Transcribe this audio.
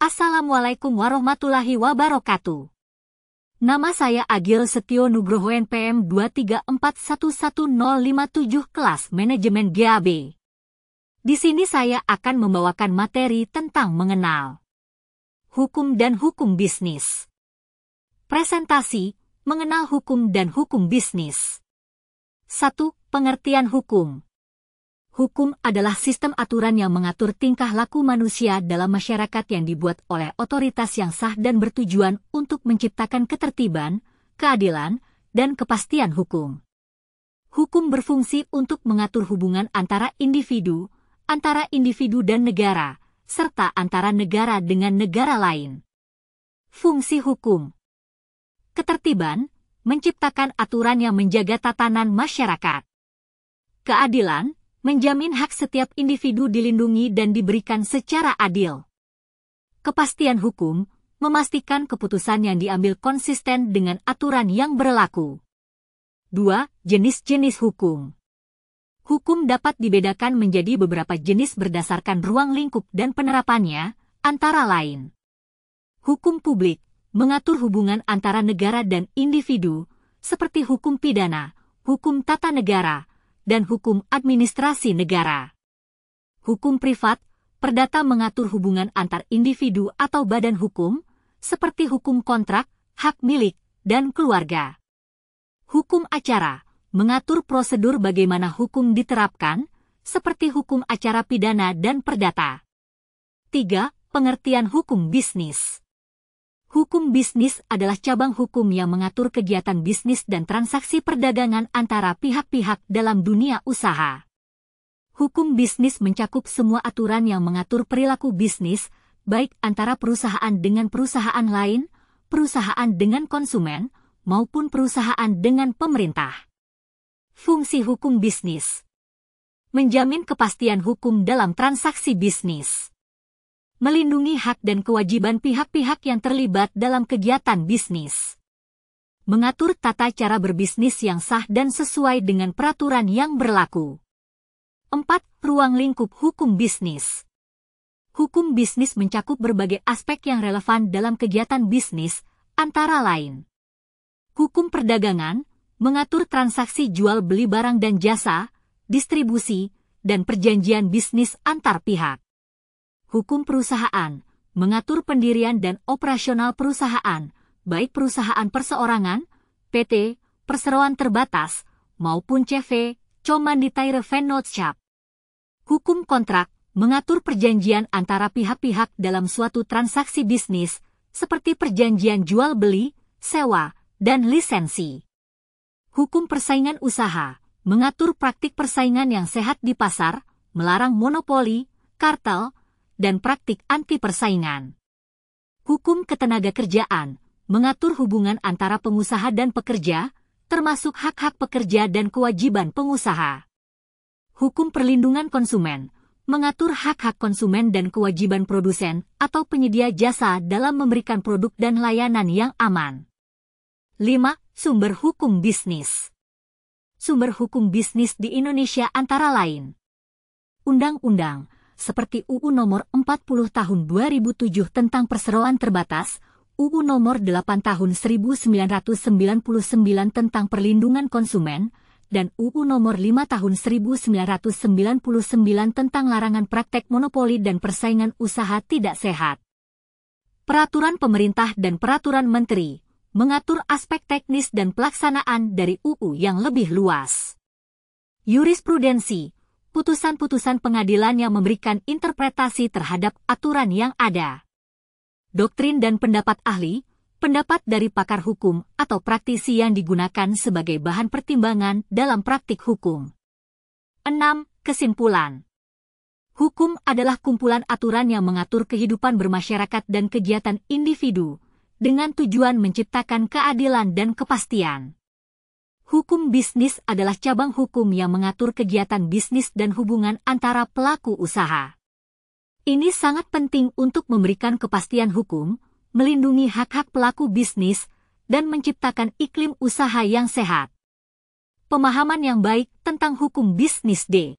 Assalamualaikum warahmatullahi wabarakatuh. Nama saya Agil Setio Nugroho NPM 234111057 kelas Manajemen GAB. Di sini saya akan membawakan materi tentang mengenal hukum dan hukum bisnis. Presentasi, mengenal hukum dan hukum bisnis. 1. Pengertian hukum. Hukum adalah sistem aturan yang mengatur tingkah laku manusia dalam masyarakat yang dibuat oleh otoritas yang sah dan bertujuan untuk menciptakan ketertiban, keadilan, dan kepastian hukum. Hukum berfungsi untuk mengatur hubungan antara individu dan negara, serta antara negara dengan negara lain. Fungsi hukum. Ketertiban, menciptakan aturan yang menjaga tatanan masyarakat. Keadilan, menjamin hak setiap individu dilindungi dan diberikan secara adil. Kepastian hukum, memastikan keputusan yang diambil konsisten dengan aturan yang berlaku. 2. Jenis-jenis hukum. Hukum dapat dibedakan menjadi beberapa jenis berdasarkan ruang lingkup dan penerapannya, antara lain. Hukum publik, mengatur hubungan antara negara dan individu, seperti hukum pidana, hukum tata negara, dan hukum administrasi negara. Hukum privat, perdata mengatur hubungan antar individu atau badan hukum, seperti hukum kontrak, hak milik, dan keluarga. Hukum acara, mengatur prosedur bagaimana hukum diterapkan, seperti hukum acara pidana dan perdata. 3. Pengertian hukum bisnis. Hukum bisnis adalah cabang hukum yang mengatur kegiatan bisnis dan transaksi perdagangan antara pihak-pihak dalam dunia usaha. Hukum bisnis mencakup semua aturan yang mengatur perilaku bisnis, baik antara perusahaan dengan perusahaan lain, perusahaan dengan konsumen, maupun perusahaan dengan pemerintah. Fungsi hukum bisnis. Menjamin kepastian hukum dalam transaksi bisnis. Melindungi hak dan kewajiban pihak-pihak yang terlibat dalam kegiatan bisnis. Mengatur tata cara berbisnis yang sah dan sesuai dengan peraturan yang berlaku. 4. Ruang lingkup hukum bisnis. Hukum bisnis mencakup berbagai aspek yang relevan dalam kegiatan bisnis, antara lain. Hukum perdagangan, mengatur transaksi jual beli barang dan jasa, distribusi, dan perjanjian bisnis antar pihak. Hukum perusahaan, mengatur pendirian dan operasional perusahaan, baik perusahaan perseorangan, PT, perseroan terbatas, maupun CV, Commanditierenschap. Hukum kontrak, mengatur perjanjian antara pihak-pihak dalam suatu transaksi bisnis, seperti perjanjian jual-beli, sewa, dan lisensi. Hukum persaingan usaha, mengatur praktik persaingan yang sehat di pasar, melarang monopoli, kartel, dan praktik anti persaingan. Hukum ketenagakerjaan, mengatur hubungan antara pengusaha dan pekerja, termasuk hak-hak pekerja dan kewajiban pengusaha. Hukum perlindungan konsumen, mengatur hak-hak konsumen dan kewajiban produsen atau penyedia jasa dalam memberikan produk dan layanan yang aman. 5. Sumber hukum bisnis. Sumber hukum bisnis di Indonesia antara lain undang-undang, seperti UU Nomor 40 Tahun 2007 tentang Perseroan Terbatas, UU Nomor 8 Tahun 1999 tentang Perlindungan Konsumen, dan UU Nomor 5 Tahun 1999 tentang Larangan Praktek Monopoli dan Persaingan Usaha Tidak Sehat. Peraturan Pemerintah dan Peraturan Menteri mengatur aspek teknis dan pelaksanaan dari UU yang lebih luas. Jurisprudensi, putusan-putusan pengadilan yang memberikan interpretasi terhadap aturan yang ada. Doktrin dan pendapat ahli, pendapat dari pakar hukum atau praktisi yang digunakan sebagai bahan pertimbangan dalam praktik hukum. 6. Kesimpulan. Hukum adalah kumpulan aturan yang mengatur kehidupan bermasyarakat dan kegiatan individu, dengan tujuan menciptakan keadilan dan kepastian. Hukum bisnis adalah cabang hukum yang mengatur kegiatan bisnis dan hubungan antara pelaku usaha. Ini sangat penting untuk memberikan kepastian hukum, melindungi hak-hak pelaku bisnis, dan menciptakan iklim usaha yang sehat. Pemahaman yang baik tentang hukum bisnis D.